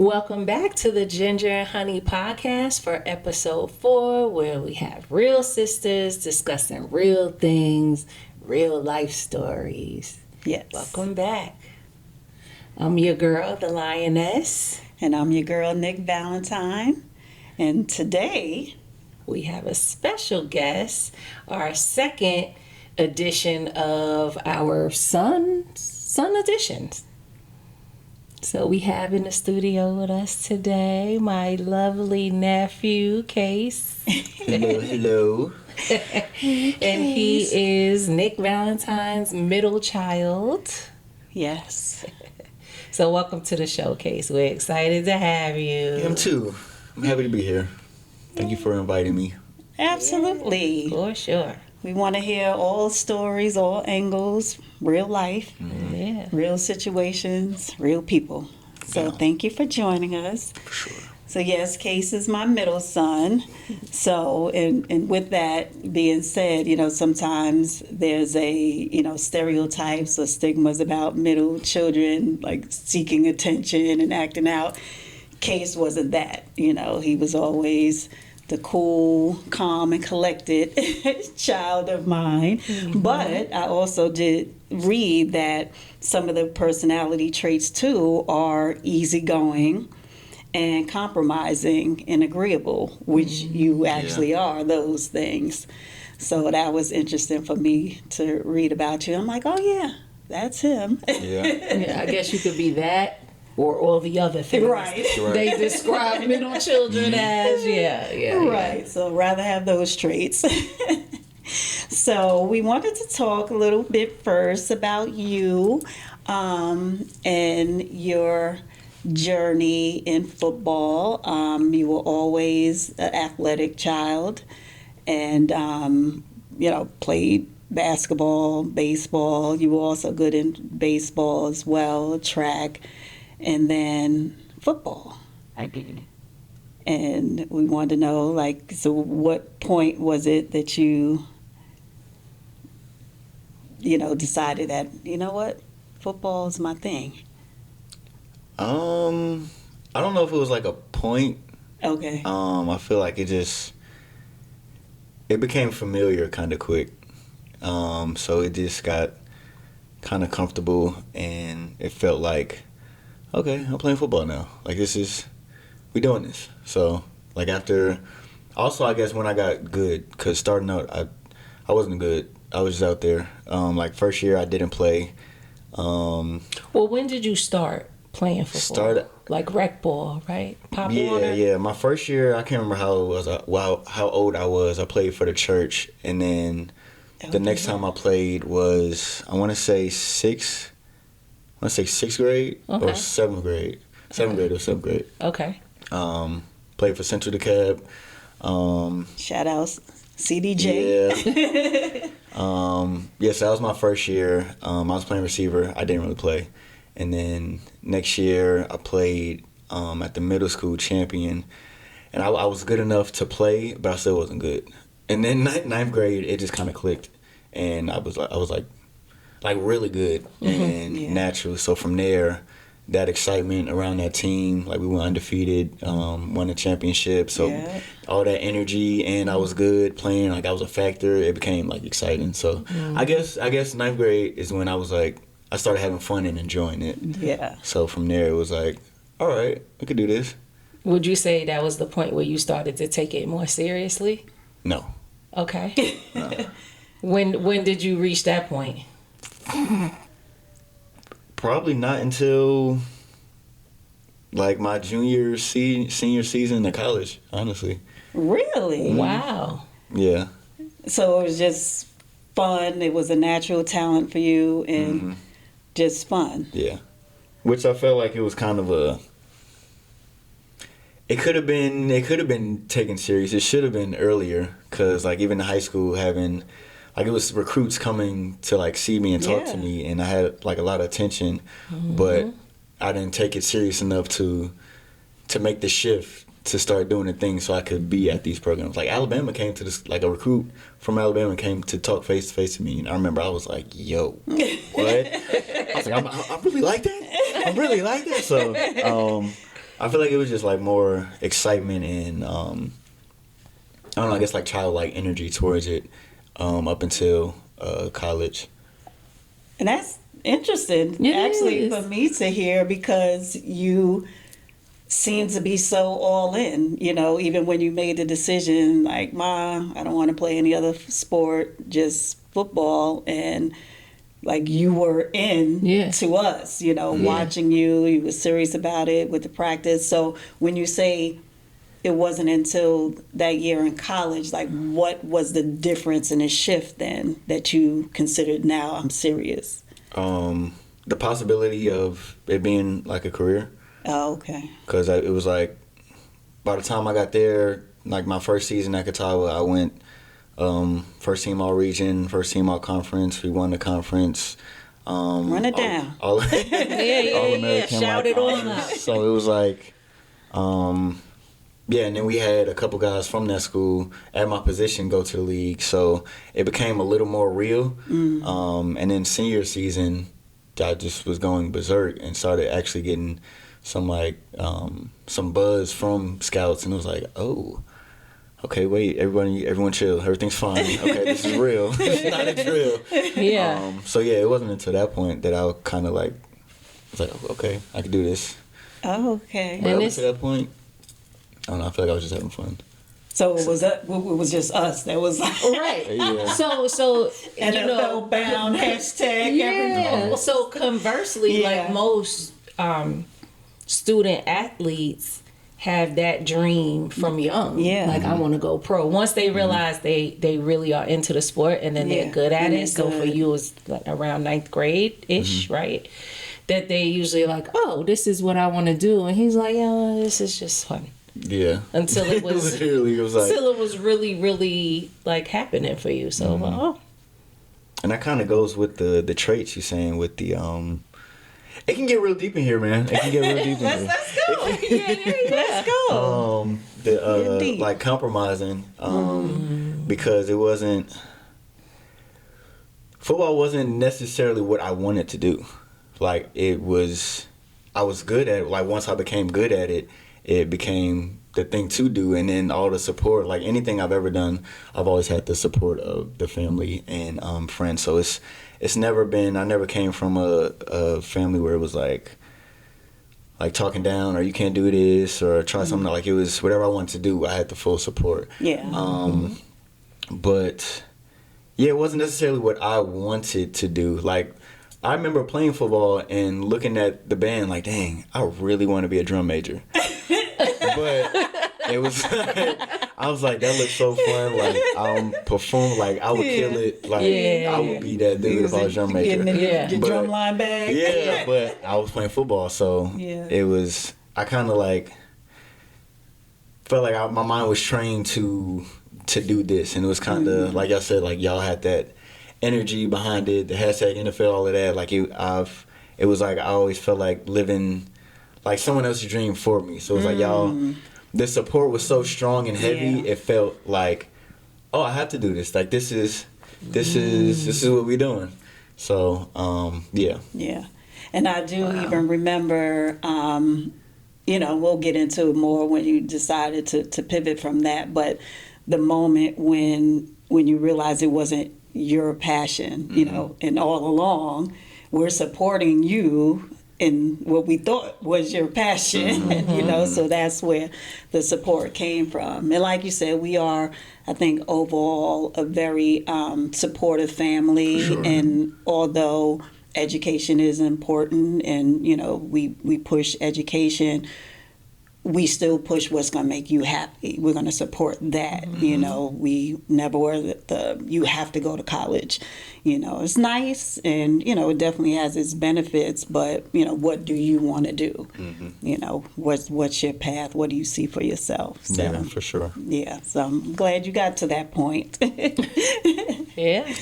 Welcome back to the Ginger and Honey podcast for episode 4, where we have real sisters discussing real things, real life stories. Yes. Welcome back. I'm your girl, the Lioness. And I'm your girl, Nick Valentine. And today we have a special guest, our second edition of our Son editions. So we have in the studio with us today my lovely nephew, Case. Hello. And he is Nick Valentine's middle child. Yes. So welcome to the showcase. We're excited to have you. I'm too. I'm happy to be here. Thank you for inviting me. Absolutely. For sure. We want to hear all stories, all angles, real life, Yeah. real situations, real people. So thank you for joining us. For sure. So yes, Case is my middle son. So, and with that being said, sometimes there's stereotypes or stigmas about middle children, like seeking attention and acting out. Case wasn't that, he was always the cool, calm, and collected child of mine. Mm-hmm. But I also did read that some of the personality traits too are easygoing and compromising and agreeable, which you actually are those things. So that was interesting for me to read about you. I'm like, oh yeah, that's him. Yeah, I guess you could be that or all the other things. Right. They describe middle children as, Right, so rather have those traits. So we wanted to talk a little bit first about you and your journey in football. You were always an athletic child and, played basketball, baseball. You were also good in baseball as well, track, and then football. I did. And we wanted to know, so what point was it that you decided that, what, football is my thing? I don't know if it was like a point. Okay. I feel like it became familiar kind of quick. So it just got kind of comfortable and it felt like, okay, I'm playing football now. Like we doing this. So like after, also I guess when I got good, because starting out, I wasn't good. I was just out there. First year I didn't play. Well, when did you start playing football? Like rec ball, right? Pop Warner? Yeah. My first year, I can't remember how old I was. I played for the church, and then the next time I played was I want to say sixth grade or seventh grade. Seventh grade or seventh grade. Okay. Played for Central DeKalb. Shout outs, CDJ. Yeah. So that was my first year. I was playing receiver. I didn't really play. And then next year I played at the middle school champion, and I was good enough to play, but I still wasn't good. And then ninth grade, it just kind of clicked, and I was really good and natural. So from there, that excitement around that team, like we went undefeated, won the championship. So all that energy, and I was good playing. Like I was a factor. It became like exciting. So I guess ninth grade is when I was like, I started having fun and enjoying it. Yeah. So from there, it was like, all right, we could do this. Would you say that was the point where you started to take it more seriously? No. Okay. No. When did you reach that point? Probably not until like my senior season of college, honestly. Really? Wow. Yeah. So it was just fun. It was a natural talent for you and just fun. Yeah. Which I felt like it was kind of it could have been taken serious. It should have been earlier, because like even in high school having, like it was recruits coming to like see me and talk to me, and I had like a lot of attention, but I didn't take it serious enough to make the shift to start doing the things so I could be at these programs. Like Alabama came to this, like a recruit from Alabama came to talk face to face to me, and I remember I was like, "Yo, what?" I was like, "I really like that. I really like that." So I feel like it was just like more excitement and I don't know, I guess like childlike energy towards it up until college. And that's interesting, It actually, is. for me to hear because you seem to be so all in, even when you made the decision, like, Ma, I don't want to play any other sport, just football. And like you were in Yeah. to us, watching you were serious about it with the practice. So when you say it wasn't until that year in college, like what was the difference in a shift then that you considered now I'm serious? The possibility of it being like a career. Oh, okay. Because it was like, by the time I got there, like my first season at Catawba, I went first team all region, first team all conference. We won the conference. Run it down. All Yeah. Shout it on out. So it was like, yeah, and then we had a couple guys from that school at my position go to the league. So it became a little more real. And then senior season, I just was going berserk and started actually getting some some buzz from scouts, and it was like, oh, okay, wait, everyone chill, everything's fine. Okay, this is real. It's not a drill. Yeah. So yeah, it wasn't until that point that I kind of like was like, okay, I could do this. Oh, okay. But And up to that point, I don't know. I feel like I was just having fun. So it was just us that was like, Right. Yeah. So NFL bound hashtag. Yeah. everyone. So conversely, Yeah. like most student athletes have that dream from young. Yeah. Like I want to go pro. Once they realize they really are into the sport and then Yeah. they're good at And it. they're So for good. you it's like around 9th grade ish, right? That they usually like, oh, this is what I want to do, and he's like, yeah, this is just fun. Yeah. Until it was Literally, it was like, until it was really, really like happening for you. So oh, and that kind of goes with the traits you're saying with the It can get real deep in here, man. It can get real deep in here. Let's go. Let's go. The Indeed. like compromising, because it wasn't football wasn't necessarily what I wanted to do. Like I was good at it. Like once I became good at it, it became the thing to do. And then all the support, like anything I've ever done, I've always had the support of the family and friends. So it's never been. I never came from a family where it was like talking down or you can't do this or try something. Like it was whatever I wanted to do. I had the full support. Yeah. But yeah, it wasn't necessarily what I wanted to do. Like I remember playing football and looking at the band like, dang, I really want to be a drum major. But it was like, I was like, that looks so fun. Like I'm perform, like I would kill it. Like I would be that dude if I was a drum major. Getting in Yeah. your But- drum line bag. Yeah, but I was playing football, so Yeah. it was. I kind of like felt like my mind was trained to do this, and it was kind of like y'all said, like y'all had that energy behind it, the hashtag NFL, all of that. Like it was like I always felt like living like someone else's dream for me. So it was like y'all, the support was so strong and heavy. Yeah. It felt like, oh, I have to do this. Like this is what we're doing. So yeah. Yeah. And I do even remember, we'll get into it more when you decided to pivot from that, but the moment when you realized it wasn't your passion, and all along we're supporting you in what we thought was your passion, so that's where the support came from. And like you said, we are, I think, overall a very supportive family. Sure. And although education is important and, we push education, we still push what's going to make you happy. We're going to support that. We never were you have to go to college. It's nice and, it definitely has its benefits, but, what do you want to do? What's your path? What do you see for yourself? So, Yeah, for sure. yeah, so I'm glad you got to that point. yeah.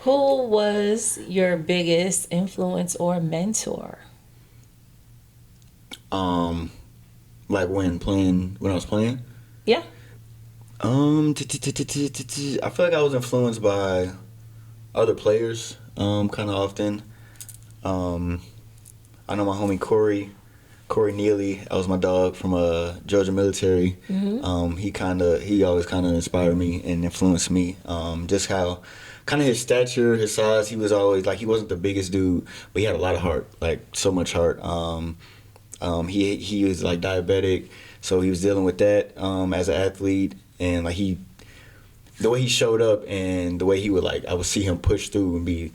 Who was your biggest influence or mentor? Like when I was playing. Yeah. I feel like I was influenced by other players kind of often. I know my homie Corey Corey Neely, that was my dog from Georgia military. He always kind of inspired me and influenced me. Just how kind of his stature, his size. He was always like, he wasn't the biggest dude, but he had a lot of heart, like so much heart. He was like diabetic, so he was dealing with that as an athlete, and like the way he showed up and the way he would like, I would see him push through and be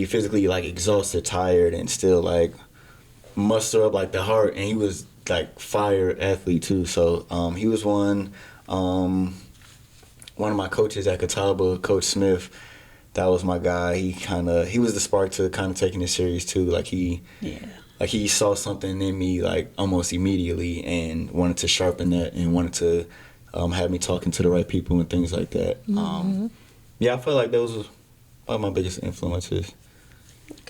physically like exhausted, tired, and still like muster up like the heart. And he was like fire athlete too. So he was one. One of my coaches at Catawba, Coach Smith, that was my guy. He was the spark to kind of taking it serious too. Like he saw something in me like almost immediately and wanted to sharpen that and wanted to have me talking to the right people and things like that. I feel like those were one of my biggest influences.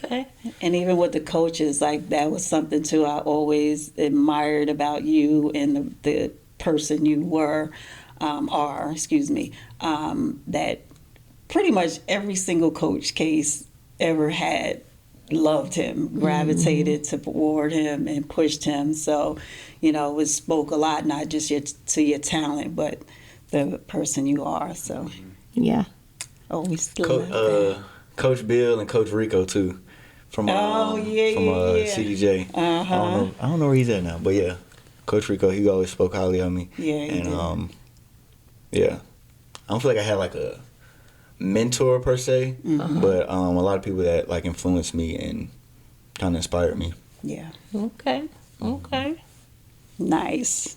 Okay. And even with the coaches, like that was something too I always admired about you and the person you were, that pretty much every single coach Case ever had loved him, gravitated toward him and pushed him. So, it spoke a lot, not just to your talent, but the person you are. So, yeah. Always that. Coach Bill and Coach Rico too, from CDJ. I don't know where he's at now, but yeah, Coach Rico, he always spoke highly of me. Yeah, he did. I don't feel like I had like a mentor per se, but a lot of people that like influenced me and kind of inspired me. Yeah. Okay. Nice.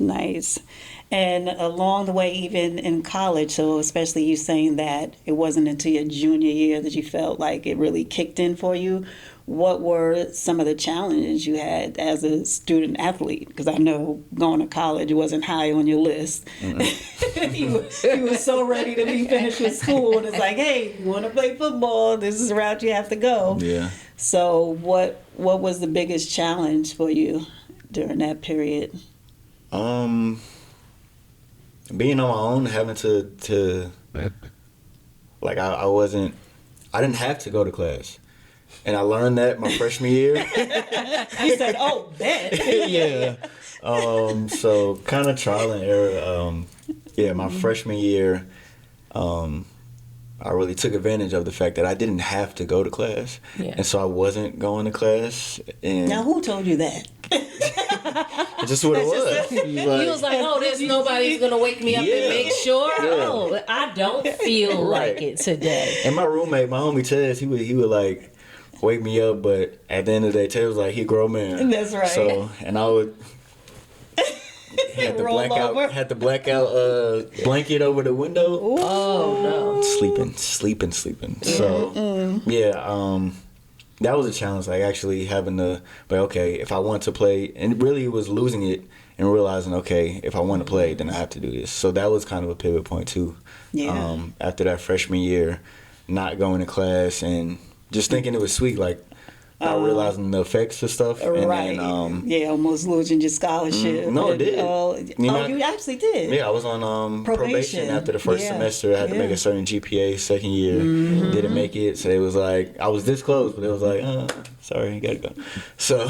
And along the way, even in college, so especially you saying that it wasn't until your junior year that you felt like it really kicked in for you, what were some of the challenges you had as a student athlete? Because I know going to college wasn't high on your list. you were so ready to be finished with school, and it's like, hey, you want to play football, this is the route you have to go. Yeah. So what was the biggest challenge for you during that period? Being on my own, having to like I didn't have to go to class. And I learned that my freshman year. You said, oh, bet. Yeah. So kind of trial and error. My freshman year, I really took advantage of the fact that I didn't have to go to class. Yeah. And so I wasn't going to class. And Now, who told you that? it's just what it was. He was like, oh, there's nobody's going to wake me up and make sure. Yeah. Oh, I don't feel like it today. And my roommate, my homie Tez, he would like wake me up, but at the end of the day, Tez was like, he a grown man. That's right. So, and I would had the blackout blanket over the window. Ooh. Oh, no. Sleeping. So, that was a challenge, like actually having to, but okay, if I want to play, and really was losing it and realizing, okay, if I want to play, then I have to do this. So that was kind of a pivot point too. Yeah. After that freshman year, not going to class and just thinking it was sweet, like not realizing the effects of stuff. And Right. then, almost losing your scholarship. No, it did. You actually did? Yeah, I was on probation after the first semester. I had to make a certain GPA second year. Didn't make it, so it was like, I was this close, but it was like, sorry, you gotta go. So,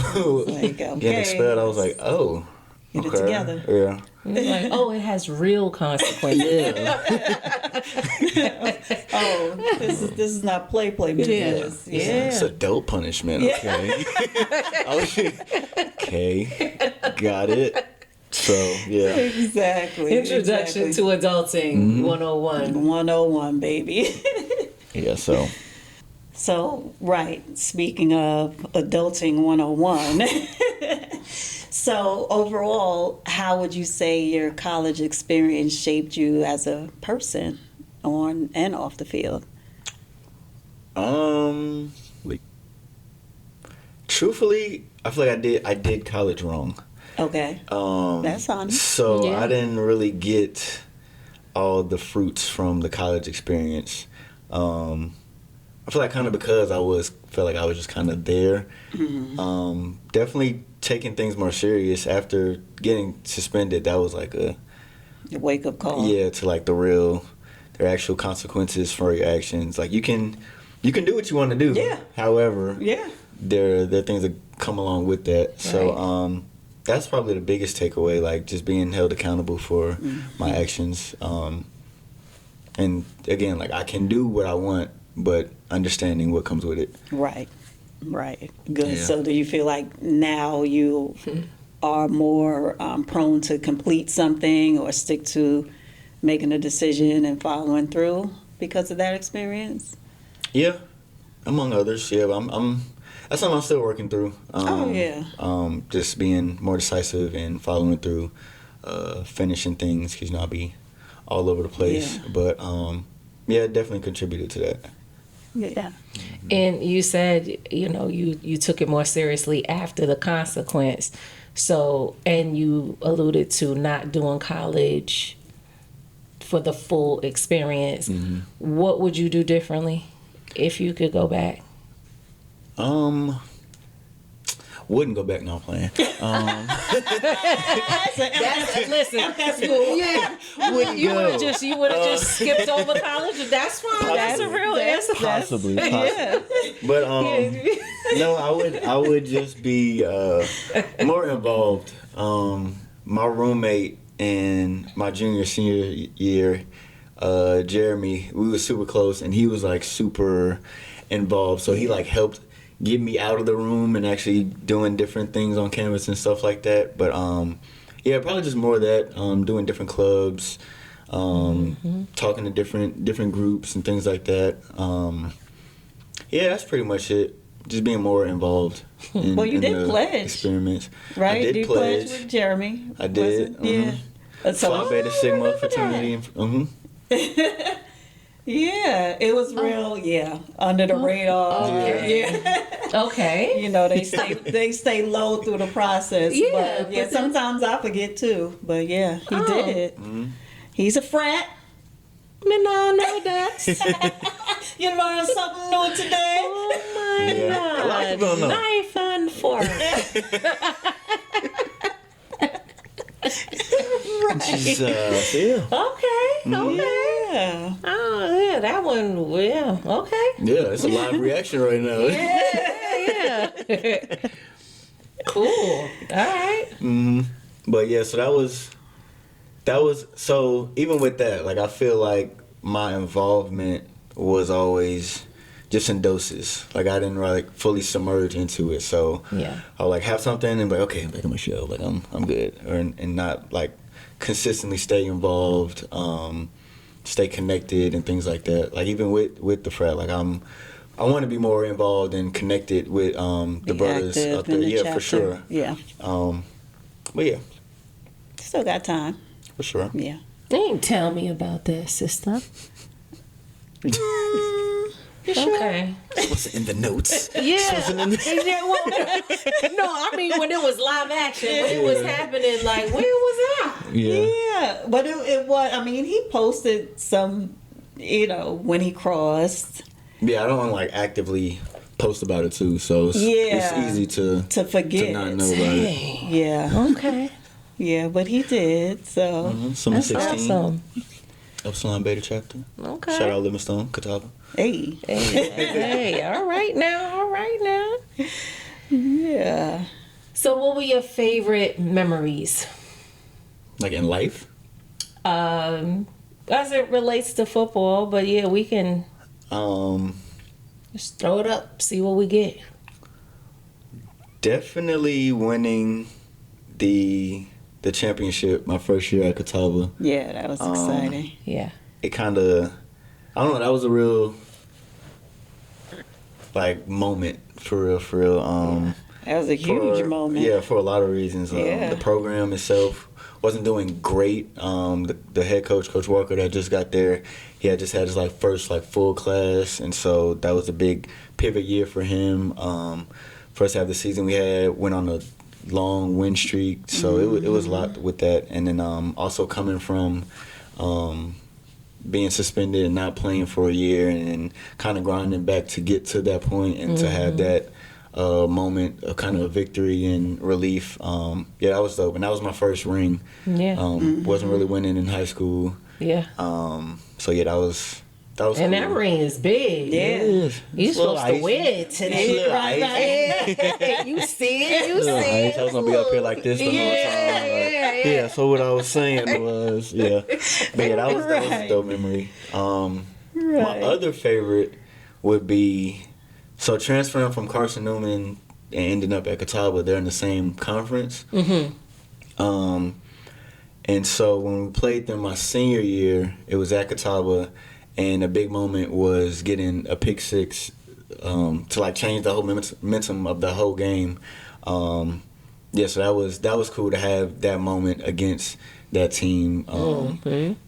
Like, getting okay. expelled, I was like, oh. Get it together. Yeah. Like, oh, it has real consequences. Oh, this is not play business. Yeah. It's adult punishment, okay. Okay, got it. So, yeah. Exactly. Introduction to Adulting 101. 101, baby. Yeah, so. So, right, speaking of Adulting 101, so overall, how would you say your college experience shaped you as a person on and off the field? Truthfully, I feel like I did college wrong. Okay. That's honest. So I didn't really get all the fruits from the college experience. I feel like kind of because felt like I was just kind of there. Definitely taking things more serious after getting suspended. That was like a wake up call. Yeah, to like their actual consequences for your actions. Like you can do what you want to do. Yeah. However, Yeah. there are things that come along with that. Right. So that's probably the biggest takeaway, like just being held accountable for my actions. And again, like I can do what I want, but understanding what comes with it. Right. Good. Yeah. So do you feel like now you are more prone to complete something or stick to making a decision and following through because of that experience? Yeah, among others. Yeah, but I'm that's something I'm still working through. Just being more decisive and following through, finishing things, because I'll be all over the place. Yeah. But it definitely contributed to that. Yeah. And you said, you took it more seriously after the consequence. So, and you alluded to not doing college for the full experience. Mm-hmm. What would you do differently if you could go back? Wouldn't go back now playing. Listen, you would have just skipped over college. That's fine. That's a real answer. Possibly. Yeah. But no, I would just be more involved. My roommate in my junior senior year, Jeremy, we were super close, and he was like super involved. So he like helped get me out of the room and actually doing different things on campus and stuff like that. But probably just more of that, doing different clubs, talking to different groups and things like that. That's pretty much it. Just being more involved in, Well, you did the pledge. experiments. Right? I did you pledge. pledged with Jeremy. I did. Was it? Yeah. Phi Beta Sigma fraternity. Yeah, it was real. Under the radar. Okay. They stay low through the process. Yeah, but sometimes I forget too. But he did. He's a frat. Me no know that. You learned something new today. Oh my A lot of God. people don't know. Knife and fork. Just, Okay. Yeah. Oh yeah, that one. Yeah. Okay. Yeah, it's a live reaction right now. Yeah. Cool. All right. But so that was so even with that, like I feel like my involvement was always just in doses. Like I didn't like fully submerge into it. So Yeah. I'll like have something and be like, okay, I'm back on my show. Like I'm good. And not like consistently stay involved, stay connected and things like that. Like even with the frat, like I want to be more involved and connected with the brothers Active up there. in the Yeah, chapter. for sure. Yeah. But yeah, Still got time. for sure. Yeah. They didn't tell me about that, sister. Okay. What's in the notes? Yeah. Yeah, well, no, I mean when it was live action, when it was happening, like where was that? Yeah, but it was. I mean, he posted some, when he crossed Yeah, I don't like actively post about it too, so it's easy to forget. to not know about it. Yeah, Okay. yeah, but he did. So Summer That's 16, awesome. Epsilon Beta chapter. Okay. Shout out Livingstone, Catawba. hey, Hey, all right now. yeah. So what were your favorite memories? Like in life? As it relates to football, but yeah, we can just throw it up, see what we get. Definitely winning the championship my first year at Catawba. Yeah, that was exciting. Yeah. It kind of, I don't know, that was a real like moment for real. That was a huge moment. Yeah, for a lot of reasons. Yeah. The program itself wasn't doing great. The head coach, Coach Walker, that just got there, he had just had his first full class, and so that was a big pivot year for him. First half of the season we went on a long win streak, so it was a lot with that. And then also coming from being suspended and not playing for a year and kind of grinding back to get to that point and to have that moment of kind of a victory and relief. That was dope. And that was my first ring. Yeah. Wasn't really winning in high school. Yeah. So yeah, that was That was And cool. that ring is big. Yeah. You supposed to wear it today. Ice. You see it. You Little see ice. it. I was gonna be up here like this the whole time. Like, yeah. So what I was saying was, yeah, but yeah, that was a Right. dope memory. My Right. other favorite would be transferring from Carson Newman and ending up at Catawba. They're in the same conference. And so when we played them my senior year, it was at Catawba, and a big moment was getting a pick six to like change the whole momentum of the whole game. Yeah, so that was cool to have that moment against that team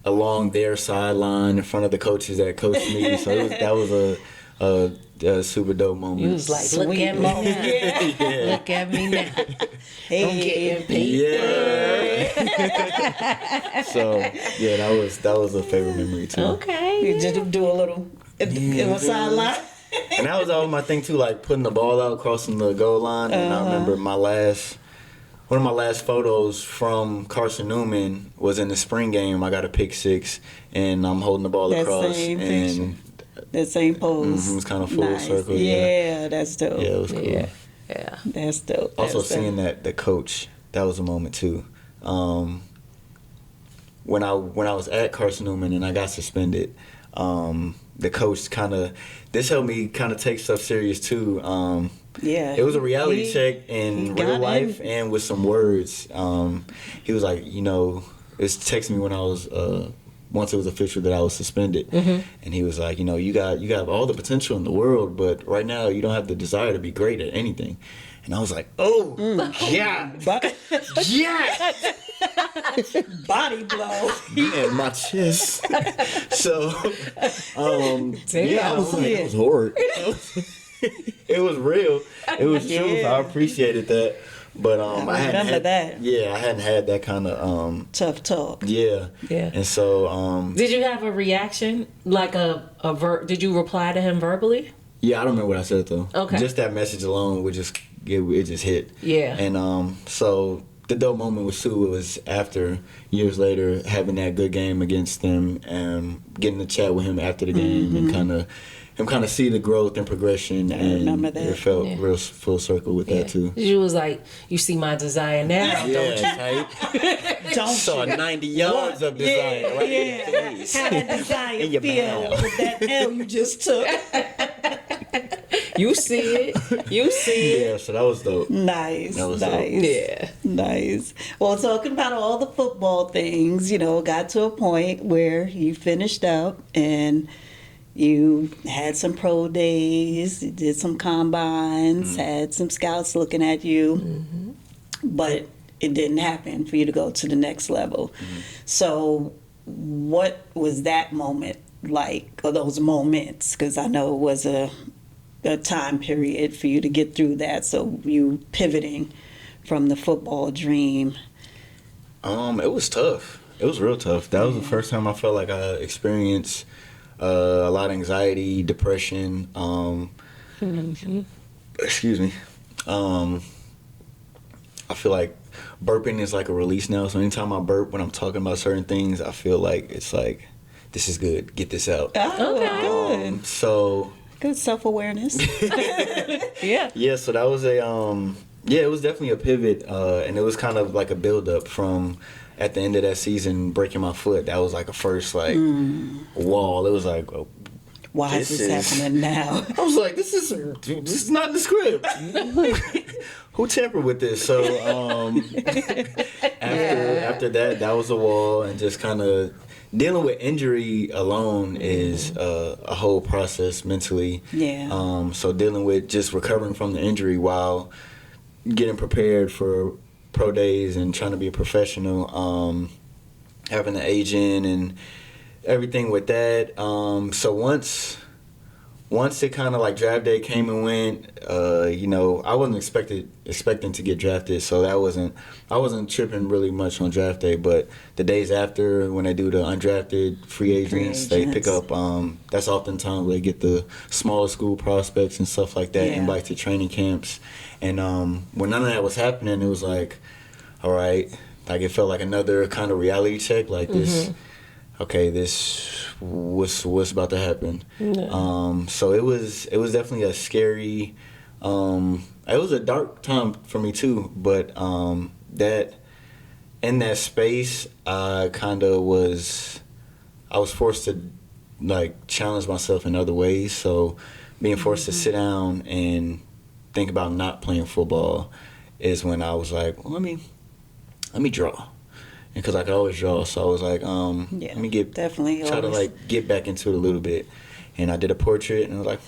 along their sideline in front of the coaches that coached me. So that was a super dope moment. You was like, look at me now. Yeah. Look at me now. Hey. I'm getting paper. Yeah. So yeah, that was a favorite memory too. Okay. You just do a little in the sideline. And that was always my thing too, like putting the ball out, crossing the goal line. And I remember one of my last photos from Carson Newman was in the spring game. I got a pick six, and I'm holding the ball That across, same and That same pose. it was kind of full Nice. circle. Yeah, that's dope. Yeah, it was cool. Yeah. That's dope. Also That's seeing dope. the coach, that was a moment too. When I was at Carson Newman and I got suspended, the coach this helped me kind of take stuff serious too. Yeah. It was a reality check he in got real life in. and with some words. He was like, it's texting me when I was once it was official that I was suspended, and he was like, you got all the potential in the world, but right now you don't have the desire to be great at anything. And I was like, yeah, yeah, Body blow. man, my chest. So, yeah, I was like, Yeah. it was horrid. It was real. It was true. Yeah. I appreciated that. But I hadn't remember had that. Yeah, I hadn't had that kind of Tough talk. yeah. Yeah. And so Did you have a reaction? Like did you reply to him verbally? yeah, I don't remember what I said though. Okay. Just that message alone would just it just hit. Yeah. And so the dope moment was too. It was after years later having that good game against them and getting to chat with him after the game and kind of see the growth and progression. I And remember that. it felt Yeah. real full circle with that too. You was like, you see my desire now, don't you? Yeah, tight. Don't Saw you? 90 yards of desire right in your Yeah. face. How that desire In your feel mouth. with that L you just took. You see it. You see it. Yeah, so that was dope. Nice. That was nice. Yeah. Nice. Well, talking about all the football things, got to a point where you finished up and you had some pro days, you did some combines, had some scouts looking at you, but it didn't happen for you to go to the next level. So, what was that moment like, or those moments? Because I know it was a time period for you to get through that. So, you pivoting from the football dream. It was tough. It was real tough. That was the first time I felt like I experienced a lot of anxiety, depression. Excuse me. I feel like burping is like a release now. So anytime I burp when I'm talking about certain things, I feel like it's like, this is good. Get this out. Oh, good. So Good self-awareness. Yeah. yeah, so that was it was definitely a pivot, and it was kind of like a build up from at the end of that season breaking my foot. That was like a first wall. It was like, oh, Why is this happening now? I was like, this is not in the script. Who tampered with this? So after that was a wall, and just kind of dealing with injury alone is a whole process mentally. Yeah. So dealing with just recovering from the injury while getting prepared for pro days and trying to be a professional, having an agent and everything with that. So once it kind of like draft day came and went, I wasn't expecting to get drafted, so I wasn't tripping really much on draft day. But the days after, when they do the undrafted free agents, they pick up. That's oftentimes where they get the smaller school prospects and stuff like that, Yeah. invites to training camps. And when none of that was happening, it was like, all right, like it felt like another kind of reality check, like this. okay, what's about to happen. So it was definitely a scary. It was a dark time for me too, but that in that space, I was forced to like challenge myself in other ways. So being forced to sit down and think about not playing football is when I was like, well, let me draw. Because I could always draw, so I was like, let me try to like get back into it a little bit. And I did a portrait, and I was like,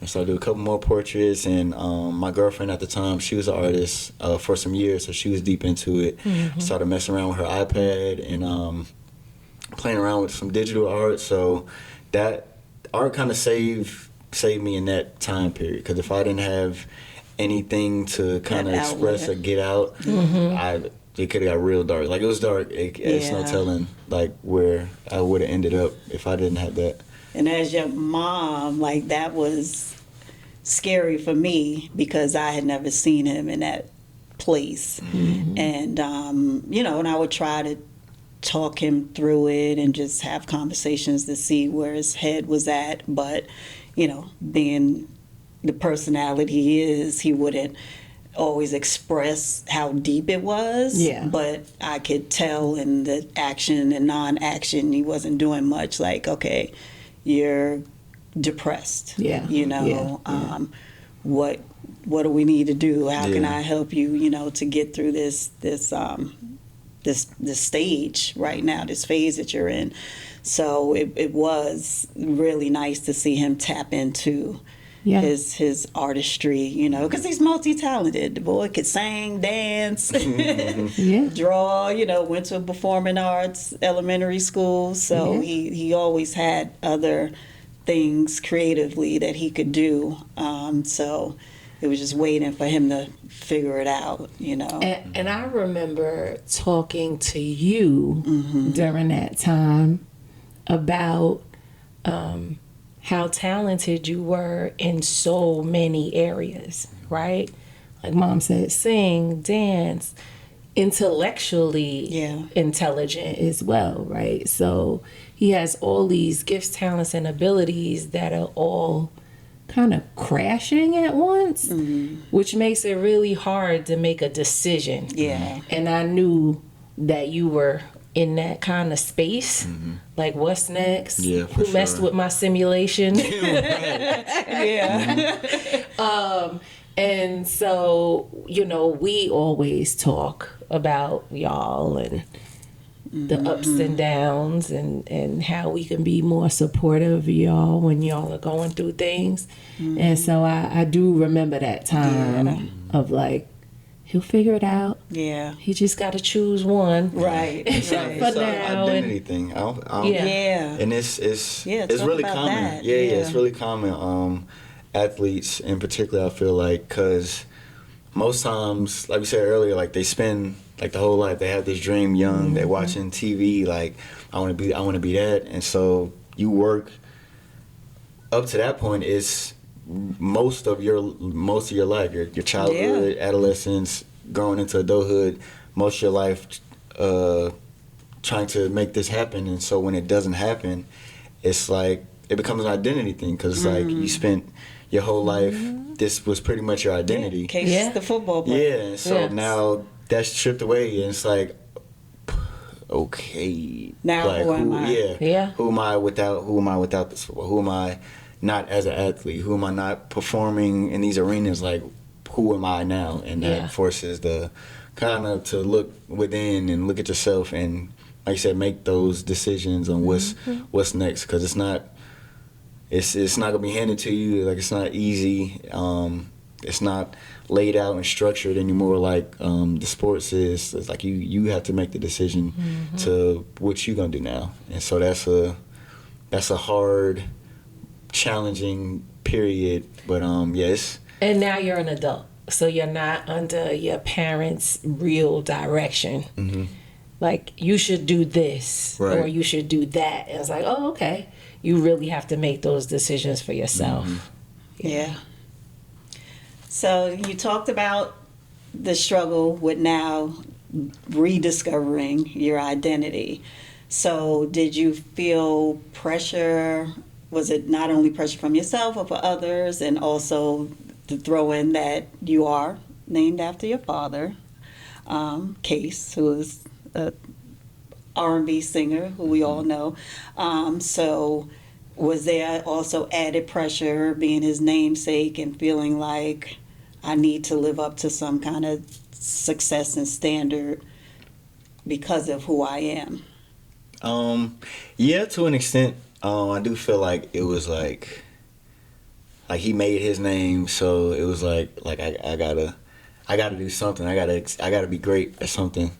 And so I did a couple more portraits, and my girlfriend at the time, she was an artist for some years, so she was deep into it. Started messing around with her iPad and playing around with some digital art. So that art kind of saved me in that time period. Because if I didn't have anything to kind of express or get out, it could have got real dark. Like, it was dark. It's no telling like where I would have ended up if I didn't have that. And as your mom, like, that was scary for me because I had never seen him in that place. And, and I would try to talk him through it and just have conversations to see where his head was at. But, being the personality he is, he wouldn't always express how deep it was. But I could tell in the action and non-action, he wasn't doing much. Like, okay, you're depressed. What do we need to do? How can I help you, to get through this stage right now, this phase that you're in. So it was really nice to see him tap into his artistry, because he's multi-talented. The boy could sing, dance, draw, went to a performing arts elementary school. So he always had other things creatively that he could do. So it was just waiting for him to figure it out, And I remember talking to you during that time about how talented you were in so many areas, right? Like Mom said, sing, dance, intellectually intelligent as well, right? So he has all these gifts, talents, and abilities that are all kind of crashing at once, which makes it really hard to make a decision. And I knew that you were in that kind of space, like what's next? Who messed with my simulation? And so, we always talk about y'all and the ups and downs and how we can be more supportive of y'all when y'all are going through things. And so I do remember that time of like, he'll figure it out. He just got to choose one. Right. It's an identity thing. And it's really common. It's really common. Athletes in particular, I feel like, because most times, like we said earlier, like they spend like the whole life, they have this dream young, they're watching TV, like I want to be that. And so you work up to that point is most of your life, your childhood, adolescence, growing into adulthood, most of your life trying to make this happen. And so when it doesn't happen, it's like it becomes an identity thing, because like you spent your whole life, this was pretty much your identity. The football player. And so now that's stripped away, and it's like, okay, now like, who am I? Who am I without this football? Who am I not as an athlete? Who am I not performing in these arenas? Like, who am I now? And that forces the kind of to look within and look at yourself and, like you said, make those decisions on what's next, because it's not gonna be handed to you. Like, it's not easy. It's not laid out and structured anymore like the sports is. It's like you have to make the decision to what you're gonna do now. And so that's a hard, challenging period. But yes. And now you're an adult, so you're not under your parents' real direction. Like, you should do this or you should do that. And it's like, oh, okay. You really have to make those decisions for yourself. So you talked about the struggle with now rediscovering your identity. So did you feel pressure? Was it not only pressure from yourself or for others, and also to throw in that you are named after your father, Case, who is a R&B singer who we all know. So was there also added pressure being his namesake and feeling like I need to live up to some kind of success and standard because of who I am? Yeah, to an extent. I do feel like it was like he made his name, so it was like I gotta do something. I gotta be great at something.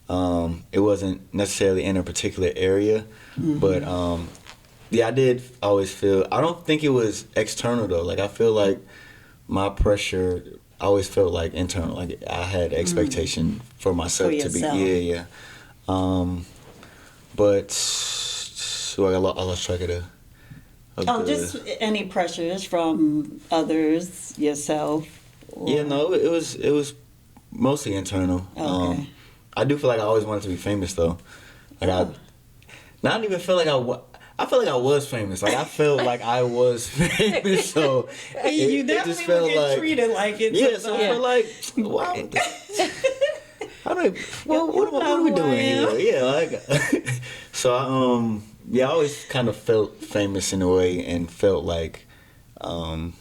It wasn't necessarily in a particular area, but yeah, I did always feel. I don't think it was external though. Like I feel like my pressure, I always felt like internal. Like I had expectation for myself to be. Yeah. But so I lost track of just any pressures from others, yourself. Or... Yeah, no, it was mostly internal. Okay. I do feel like I always wanted to be famous though. Like I don't even feel like I felt like I was famous. Like I felt like I was famous. So you it definitely just felt would get like, treated like it. yeah, so I felt like, wow. What are we doing here? Yeah, like so I always kind of felt famous in a way and felt like I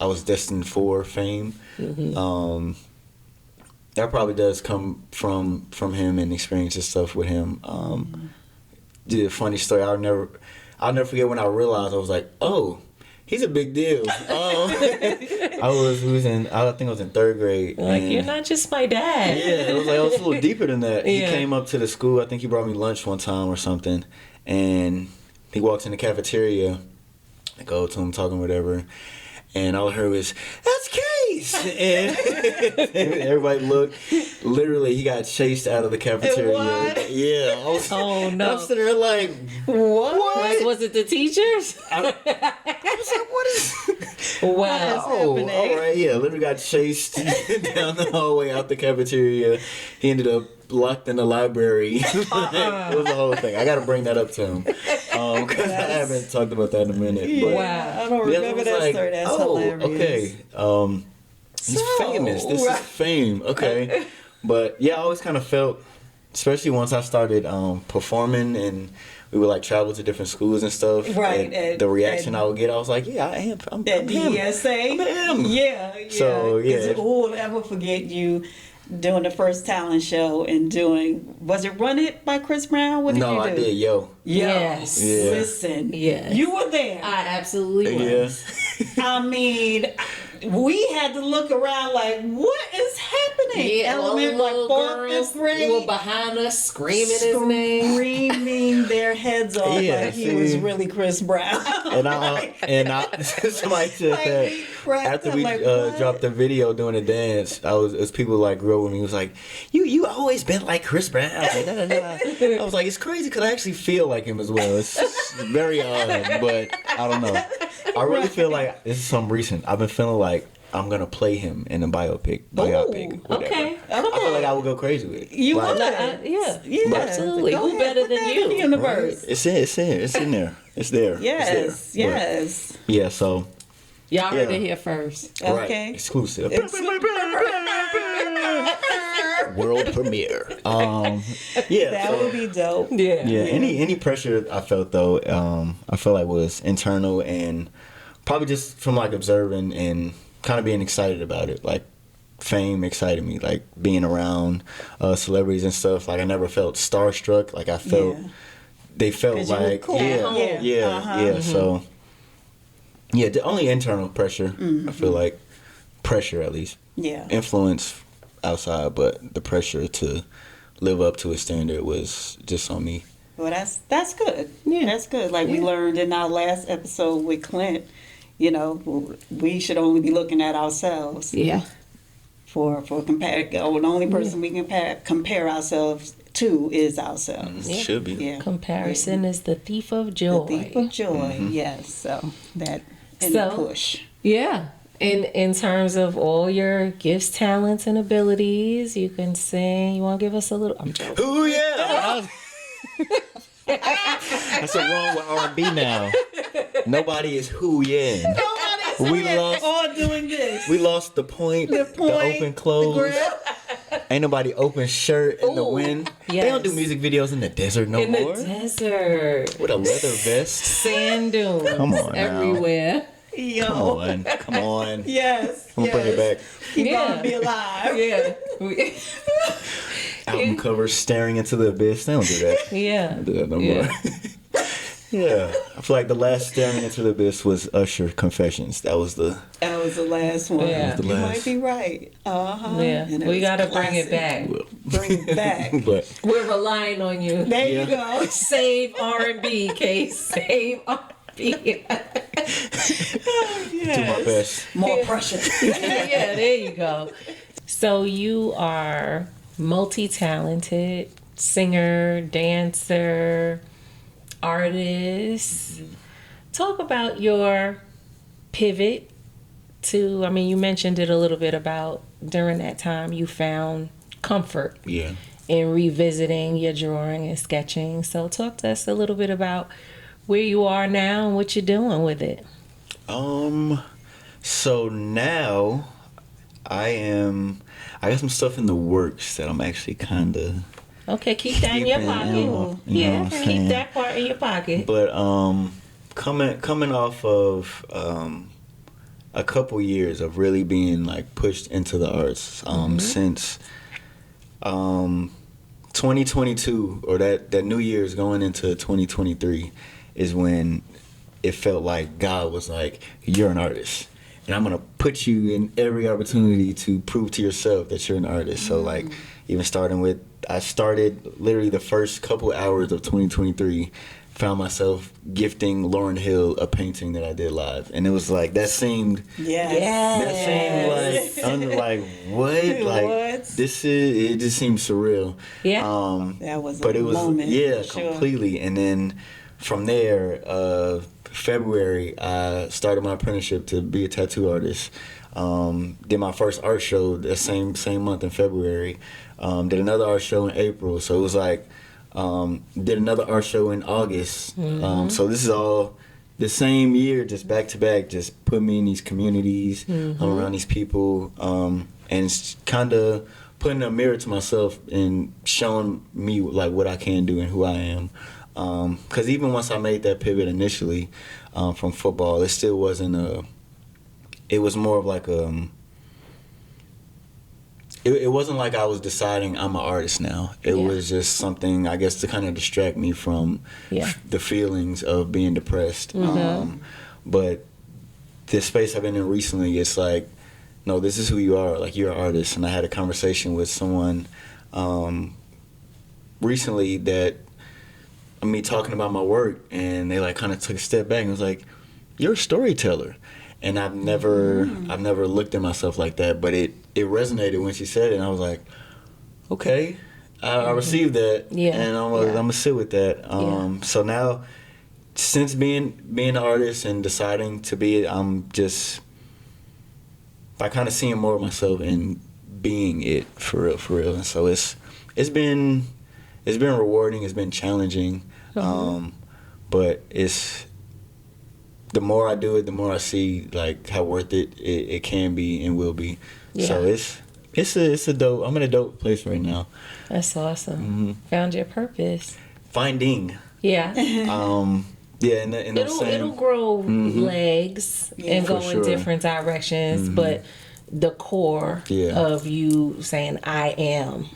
was destined for fame. That probably does come from him and experiences stuff with him. Did a funny story. I'll never forget when I realized I was like, oh, he's a big deal. I think I was in third grade. Like, you're not just my dad. Yeah, it was a little deeper than that. He came up to the school. I think he brought me lunch one time or something. And he walks in the cafeteria. I go to him, talking whatever. And all I heard was, "That's Case!" And everybody looked. Literally, he got chased out of the cafeteria. What? Yeah. Oh, no. I'm sitting there like, what? Was it the teachers? I was like, what is... Wow. Oh, all right, yeah. Literally got chased down the hallway out the cafeteria. He ended up locked in the library. It was the whole thing. I got to bring that up to him because I haven't talked about that in a minute. But, Wow. I don't remember that story. That's hilarious. Okay. He's famous. This is fame. Okay. But yeah, I always kind of felt, especially once I started performing and we would like travel to different schools and stuff. Right. And the reaction I would get, I was like, yeah, I am. I'm That him. DSA. I'm him. Yeah. So, yeah. Who will ever forget you doing the first talent show and was it Run It by Chris Brown? What did you do? No, I did. Yo. Yes. Yeah. Listen. Yes. You were there. I absolutely was. I mean, we had to look around like, what is happening? Element, like fourth, fifth grade. were behind us screaming his name. Screaming their heads off Yeah, like he was really Chris Brown. And I somebody said that after we dropped the video doing the dance, as people like grew up with me, was like, you always been like Chris Brown. I was like, I was like, it's crazy because I actually feel like him as well. It's very odd, but I don't know. I really feel like this is something recent. I've been feeling like I'm gonna play him in a biopic, whatever. Okay. I feel like I would go crazy with it. You like, would. Yeah, absolutely. Who better than you? Universe. It's in there. It's there. Yes, yes. But, yeah, so. Y'all heard it here first. Right. Okay. Exclusive. World premiere. Yeah. That would be dope. Yeah. Yeah. Any pressure I felt though, I felt like was internal and probably just from like observing and kind of being excited about it. Like fame excited me. Like being around celebrities and stuff. Like I never felt starstruck. Like I felt they felt like cool. So yeah, the only internal pressure. I feel like pressure at least. Yeah. Influence outside, but the pressure to live up to a standard was just on me. Well, that's good. Yeah, that's good. Like we learned in our last episode with Clint, you know, we should only be looking at ourselves. Yeah. For compare, the only person we can compare ourselves to is ourselves. It should be. Yeah. Comparison is the thief of joy. The thief of joy. Yes. So that and the push. Yeah. In terms of all your gifts, talents, and abilities, you can sing. You want to give us a little? I'm joking. Ooh, yeah. That's what's wrong with R&B now. Nobody is hooying. We lost. All doing this. We lost the point, the open clothes. Ain't nobody open shirt in the wind. Yes. They don't do music videos in the desert no In more. the desert. With a leather vest. Sand dunes. Come on now. everywhere. Yo. Come on. Yes. I'm gonna bring it back. Keep on be alive. Yeah. Album covers staring into the abyss. They don't do that. Yeah. Don't do that no Yeah. more. Yeah, I feel like the last staring into the abyss was Usher Confessions. That was the last one. Yeah. That was the You last. might be right. Yeah. And it We was gotta bring classic. it back. Bring it back. But We're relying on you. There Yeah. you go. Save R&B, Case. Save R&B. do my best. More pressure. Yeah, there you go. So you are multi-talented, singer, dancer, artist. Talk about your pivot to, I mean, you mentioned it a little bit about during that time you found comfort Yeah. in revisiting your drawing and sketching. So talk to us a little bit about where you are now and what you're doing with it. So now I got some stuff in the works that I'm actually kind of. Okay, keep that in your Keeping, pocket. you know Yeah, what I'm keep saying? that part in your pocket. But coming off of a couple years of really being like pushed into the arts since 2022 or that New Year's going into 2023 is when it felt like God was like, you're an artist. And I'm gonna put you in every opportunity to prove to yourself that you're an artist. So like, even I started literally the first couple hours of 2023, found myself gifting Lauryn Hill a painting that I did live, and it was like that seemed Yes. like what like What? it just seemed surreal. Yeah. That was But a it was moment. yeah, Sure. completely. And then from there, February, I started my apprenticeship to be a tattoo artist. Did my first art show the same month in February. Did another art show in April. So it was like did another art show in August. So this is all the same year, just back to back. Just put me in these communities. I'm around these people, and it's kind of putting a mirror to myself and showing me like what I can do and who I am. Because even once I made that pivot initially from football, it still wasn't it was more of like it wasn't like I was deciding I'm an artist now. It was just something, I guess, to kind of distract me from the feelings of being depressed. But this space I've been in recently, it's like, no, this is who you are. Like, you're an artist. And I had a conversation with someone recently that, me talking about my work, and they like kind of took a step back and was like, you're a storyteller. And I've never looked at myself like that, but it resonated when she said it, and I was like, okay, I received that, and I'm gonna sit with that. So now, since being an artist and deciding to be it, I'm just kind of seeing more of myself and being it for real. And so it's been rewarding, it's been challenging, but it's. The more I do it, the more I see like how worth it can be and will be. Yeah. So it's a dope. I'm in a dope place right now. That's awesome. Found your purpose. Finding. Yeah. It'll grow legs and go in different directions, but the core of you saying I am.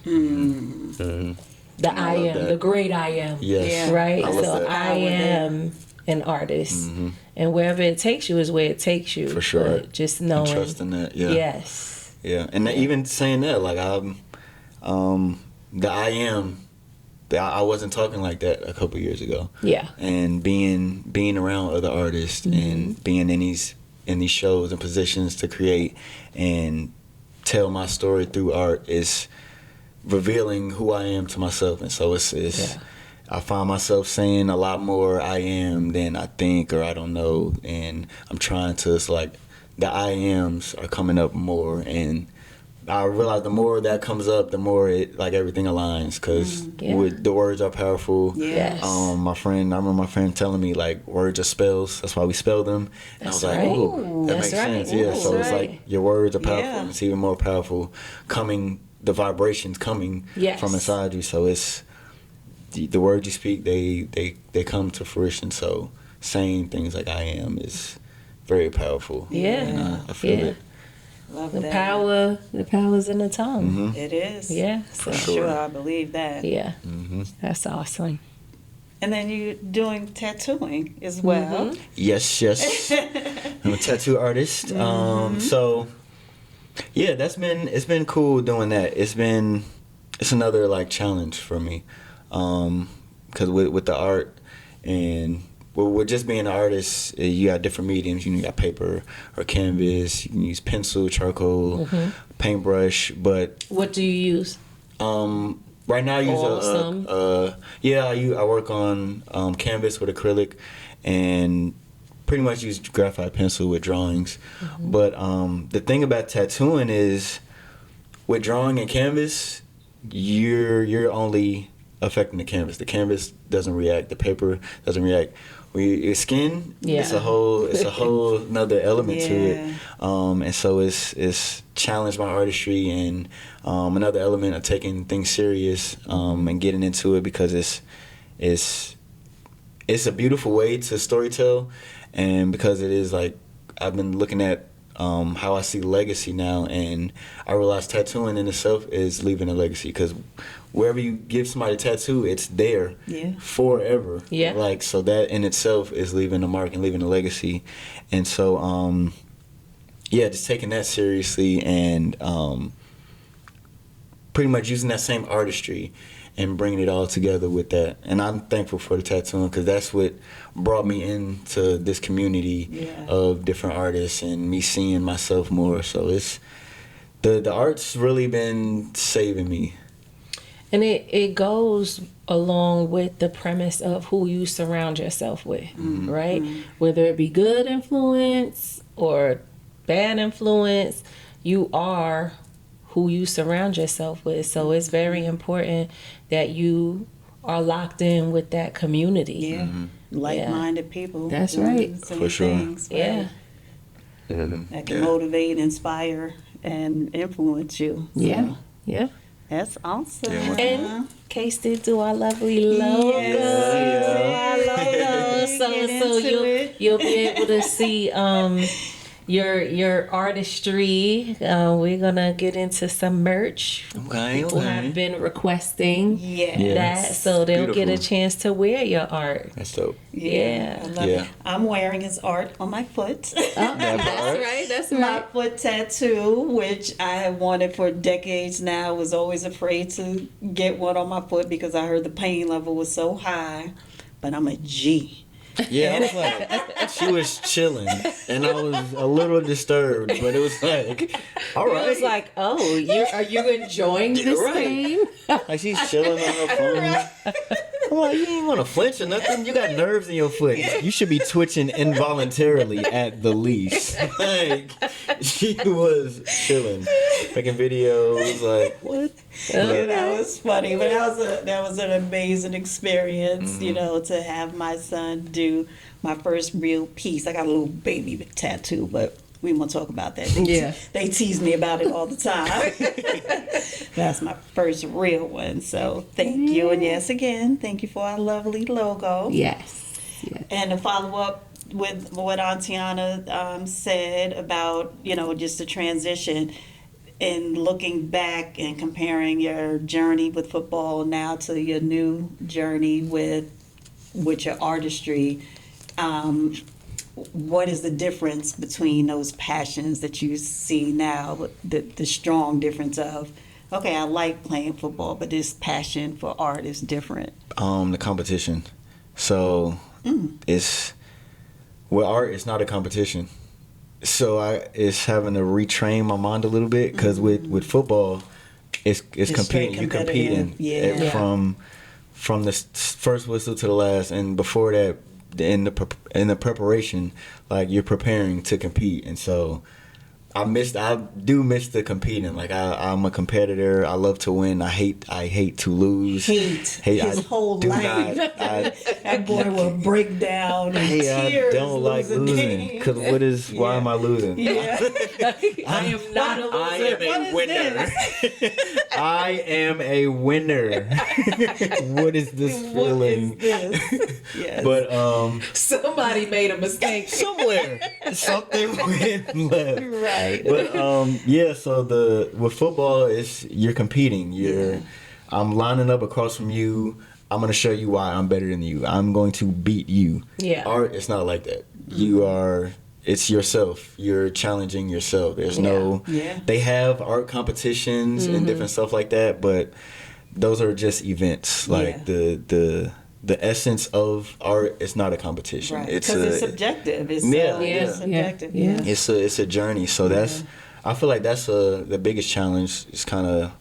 The I am, the great I am. Yes. Right? So I am an artist, and wherever it takes you is where it takes you. For sure. But just knowing, and trusting that. Yeah. Yes. Yeah, and even saying that, like the I am. I wasn't talking like that a couple years ago. Yeah. And being around other artists and being in these shows and positions to create and tell my story through art is revealing who I am to myself, and so it's. I find myself saying a lot more I am than I think or I don't know, and I'm trying to, it's like the I ams are coming up more and I realize the more that comes up, the more it like everything aligns because Yeah. the words are powerful. Yes. I remember my friend telling me like words are spells. That's why we spell them. And That's I was like, right. oh, that That's makes right. sense. Yeah. So That's it's right. like your words are powerful. Yeah. And it's even more powerful the vibrations coming Yes. from inside you. So it's the words you speak. They come to fruition. So saying things like I am is very powerful. Yeah. And I feel Yeah. it. Love The that. power's in the tongue. It is. Yeah. For So, sure. I believe that. yeah. That's awesome. And then you're doing tattooing as well. Yes. I'm a tattoo artist. So yeah, it's been cool doing that. It's another like challenge for me. Cause with the art and with just being an artist, you got different mediums. You got paper or canvas. You can use pencil, charcoal, paintbrush. But What do you use? right now I use Awesome. I work on canvas with acrylic and pretty much use graphite pencil with drawings. But the thing about tattooing is with drawing and canvas, you're only affecting the canvas. The canvas doesn't react. The paper doesn't react. Your skin, it's a whole another element to it. And so it's challenged my artistry and another element of taking things serious and getting into it because it's a beautiful way to storytell, and because it is like I've been looking at how I see legacy now, and I realize tattooing in itself is leaving a legacy because wherever you give somebody a tattoo, it's there forever. Yeah. Like, so that in itself is leaving a mark and leaving a legacy. And so, just taking that seriously and pretty much using that same artistry and bringing it all together with that. And I'm thankful for the tattooing because that's what brought me into this community of different artists and me seeing myself more. So it's the art's really been saving me. And it goes along with the premise of who you surround yourself with, right? Whether it be good influence or bad influence, you are who you surround yourself with. So it's very important that you are locked in with that community. Yeah. Like-minded people. That's doing right. the same For sure. things, right? Yeah. That can motivate, inspire, and influence you. Yeah. Yeah. That's awesome. Yeah. And Case did do our lovely logo. Our logo. So you'll be able to see your artistry. We're gonna get into some merch. Okay. People have been requesting Yeah. that, so they'll get a Beautiful. chance to wear your art. That's dope. Yeah. I love it. I'm wearing his art on my foot. That's My foot tattoo, which I have wanted for decades now, was always afraid to get one on my foot because I heard the pain level was so high. But I'm a G. Yeah, I was like, she was chilling, and I was a little disturbed, but it was like, all right. It was like, oh, are you enjoying this Right. game? Like she's chilling on her phone. I'm like, you ain't want to flinch or nothing. You got nerves in your foot. You should be twitching involuntarily at the least. Like she was chilling, making videos. Like what? Yeah, that was funny, but that was an amazing experience, you know, to have my son do my first real piece. I got a little baby tattoo, but we won't talk about that. They tease me about it all the time. That's my first real one. So thank you, and yes, again, thank you for our lovely logo. Yes. And to follow up with what Auntiana said about, you know, just the transition and looking back and comparing your journey with football now to your new journey with your artistry, what is the difference between those passions that you see now, the strong difference of, okay, I like playing football, but this passion for art is different? The competition. So it's with art, it's not a competition. So it's having to retrain my mind a little bit because with football, it's competing. You competing from the first whistle to the last, and before that, in the preparation, like you're preparing to compete. And so I do miss the competing. Like I'm a competitor. I love to win. I hate to lose. His I whole do life. not- That boy will break down in I tears. don't like losing. Because why am I losing? Yeah. I am not a I loser. am a winner. I am a winner. What is this feeling? What is this? Yes. But Somebody made a mistake. somewhere something went left. Right. But yeah, so with football is you're competing. I'm lining up across from you. I'm gonna show you why I'm better than you. I'm going to beat you. Yeah. Art, it's not like that. It's yourself. You're challenging yourself. There's Yeah. they have art competitions and different stuff like that, but those are just events. Like the essence of art is not a competition. Right. It's Because it's subjective. It's Yeah. subjective. Yeah. it's a journey. So I feel like that's the biggest challenge is kind of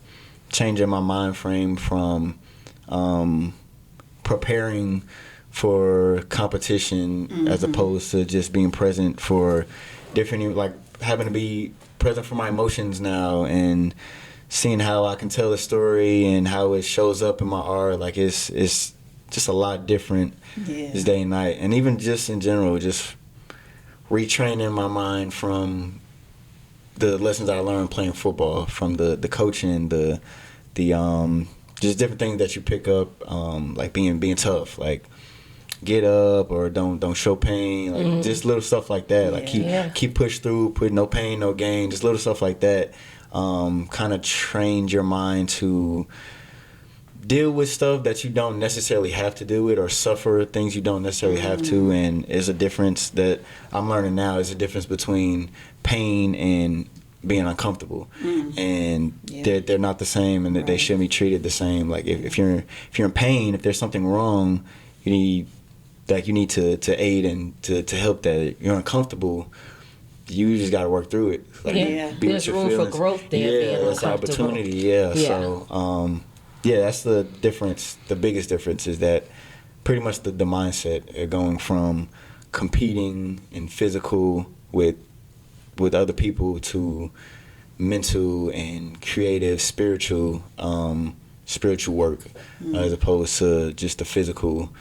changing my mind frame from preparing for competition as opposed to just being present for different, like having to be present for my emotions now and seeing how I can tell a story and how it shows up in my art. Like it's just a lot different this day and night. And even just in general, just retraining my mind from the lessons I learned playing football, from the coaching, the just different things that you pick up, like being tough, like get up or don't show pain, like just little stuff like that. Like keep push through, put no pain, no gain, just little stuff like that. Kind of trained your mind to deal with stuff that you don't necessarily have to deal with, or suffer things you don't necessarily have to. And is a difference that I'm learning now, is a difference between pain and being uncomfortable. And they're not the same, and that they shouldn't be treated the same. Like if you're in pain, if there's something wrong, you need to aid and to help that. If you're uncomfortable, you just got to work through it. Like, be with There's your room feelings. for growth there. Yeah, being that's uncomfortable. opportunity. Yeah. So that's the difference. The biggest difference is that pretty much the mindset going from competing and physical with other people to mental and creative, spiritual work, as opposed to just the physical.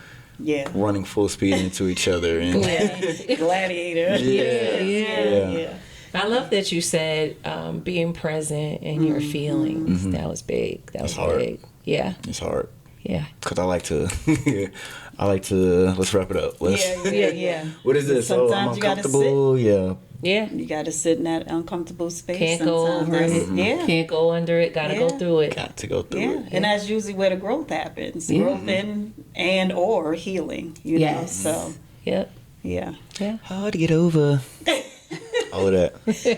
Running full speed into each other and Gladiator. Yeah. I love that you said being present in your feelings. That was big. That was hard. big. Yeah. It's hard. Yeah. Because I like to let's wrap it up. Yeah. What is this? Sometimes I'm you gotta uncomfortable. Yeah. Yeah. You got to sit in that uncomfortable space. Can't go over it. Yeah. Can't go under it. Gotta go through it. Got to go through it. And that's usually where the growth happens. Growth and or healing. You know. So Yep. yeah. Yeah. Hard to get over. All of that.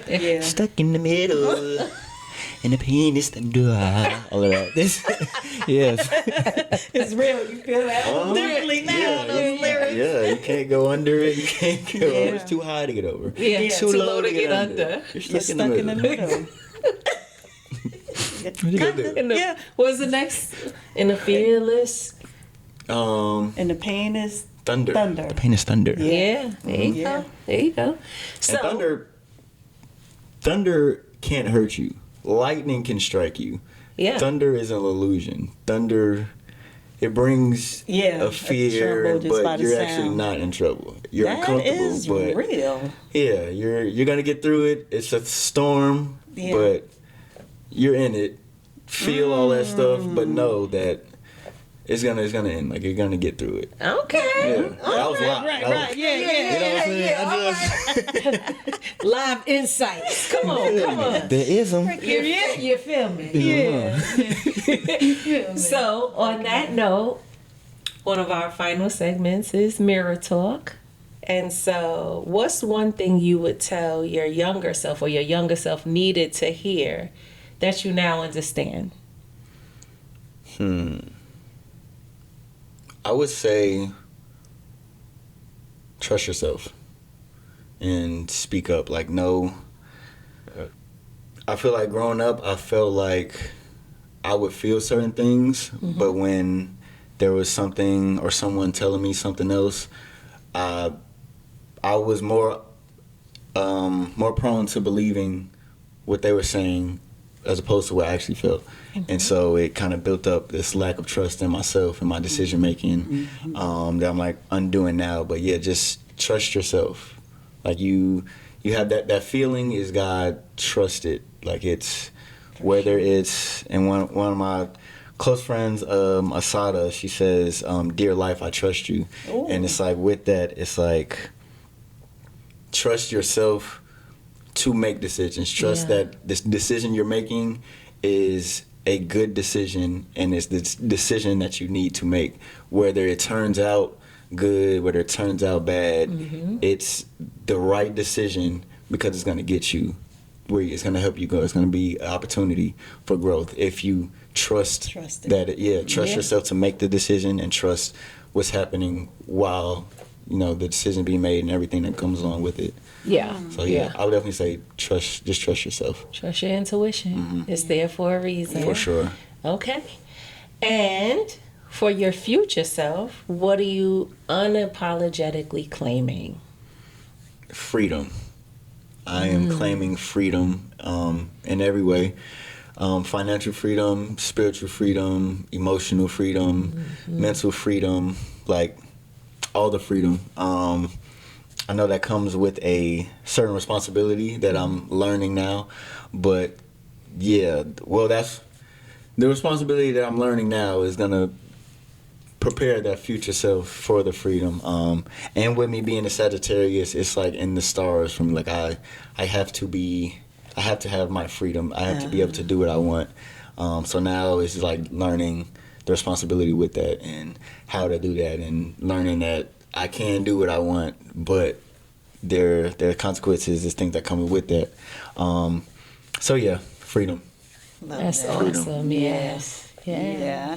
Yeah. Stuck in the middle. And the pain is thunder. All of that. Yes. It's real. You feel that differently now. Those lyrics. Yeah, you can't go under it. You can't go over. It's too high to get over. Yeah. Too low to get under. You're stuck in the middle. What's the next? In the fearless. And the pain is Thunder. Thunder. The pain is thunder. Yeah. There you go. There you go. So And thunder can't hurt you. Lightning can strike you. Yeah. Thunder is an illusion. Thunder, it brings a fear, trouble just by but the you're sound. actually not in trouble. You're That uncomfortable, is but real. yeah, you're gonna get through it. It's a storm, Yeah. but you're in it. Feel all that stuff, but know that it's gonna end. Like you're gonna get through it. okay. Yeah, that was a lot. Right. That was- Yeah. You know what I'm saying? Live insights. Come on. There is them. You feel me? Yeah. So, on that note, one of our final segments is Mirror Talk. And so, what's one thing you would tell your younger self, or your younger self needed to hear, that you now understand? I would say trust yourself and speak up. Like, no. I feel like growing up, I felt like I would feel certain things, but when there was something or someone telling me something else, I was more more prone to believing what they were saying as opposed to what I actually felt. And so it kind of built up this lack of trust in myself and my decision making that I'm like undoing now. But yeah, just trust yourself. Like you have that feeling is God, trust it. Like it's whether it's, and one of my close friends, Asada, she says, dear life, I trust you. Ooh. And it's like with that, it's like trust yourself to make decisions. Trust that this decision you're making is a good decision, and it's the decision that you need to make. Whether it turns out good, whether it turns out bad, it's the right decision because it's going to get you where it's going to help you go. It's going to be an opportunity for growth if you trust that. Trust yourself to make the decision and trust what's happening while the decision being made and everything that comes along with it. Yeah. So I would definitely say trust yourself. Trust your intuition. It's there for a reason. For sure. Okay. And for your future self, what are you unapologetically claiming? Freedom. I am claiming freedom in every way. Financial freedom, spiritual freedom, emotional freedom, mental freedom, like all the freedom. I know that comes with a certain responsibility that I'm learning now, but that's the responsibility that I'm learning now is gonna prepare that future self for the freedom. And with me being a Sagittarius, it's like in the stars for me. Like I have to have my freedom. I have to be able to do what I want. So now it's like learning the responsibility with that and how to do that, and learning that I can do what I want, but there are consequences, there's things that come with that. So yeah, freedom. That's Freedom. awesome. Yes. Yeah.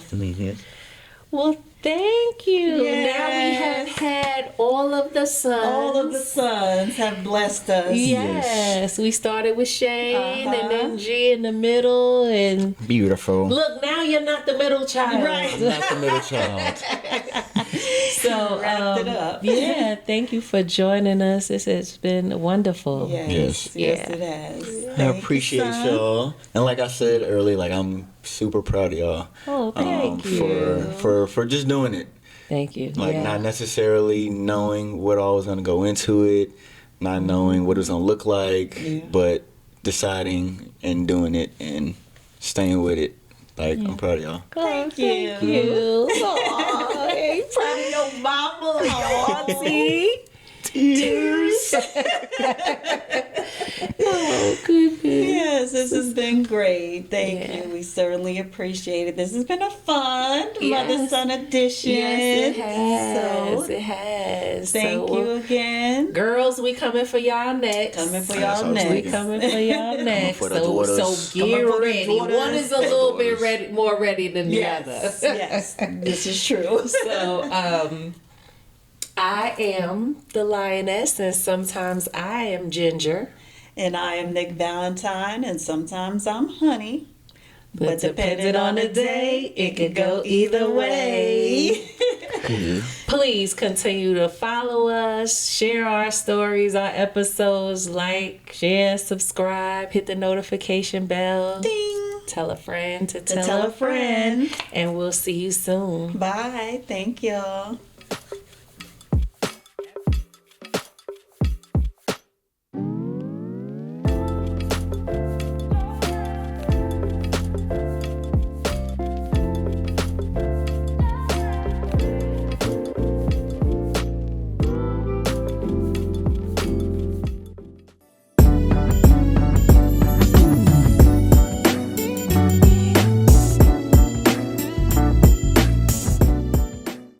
Well, thank you. Yes. Now we have had all of the sons. All of the sons have blessed us. Yes. We started with Shane and then G in the middle. And Beautiful. look, now you're not the middle child. Right. Not the middle child. So, Wrapped it up. Yeah, thank you for joining us. This has been wonderful. Yes. Yes. It has. I Thank you, appreciate son. y'all. And like I said earlier, like I'm super proud of y'all. Oh, thank you. For just doing it. Thank you. Like not necessarily knowing what all was gonna go into it, not knowing what it was gonna look like, but deciding and doing it and staying with it. Like I'm proud of y'all. Thank you. you. Aw, I'm proud of your mama. Auntie. Tears. Oh, goodness. Yes, this has been great. Thank you. We certainly appreciate it. This has been a fun Mother-Son edition. Yes, it has. So, It has. thank you again. Girls, we coming for y'all next. Coming for That's y'all what I was next. We thinking. coming for y'all next. for the daughters. So get Coming for the ready. daughters. One is a little bit ready, more ready than the other. Yes, yes, this is true. So, I am the lioness, and sometimes I am Ginger. And I am Nick Valentine, and sometimes I'm Honey. But depending on the day, it could go either way. Please continue to follow us, share our stories, our episodes, like, share, subscribe, hit the notification bell. Ding. Tell a friend to Tell a friend. And we'll see you soon. Bye. Thank y'all.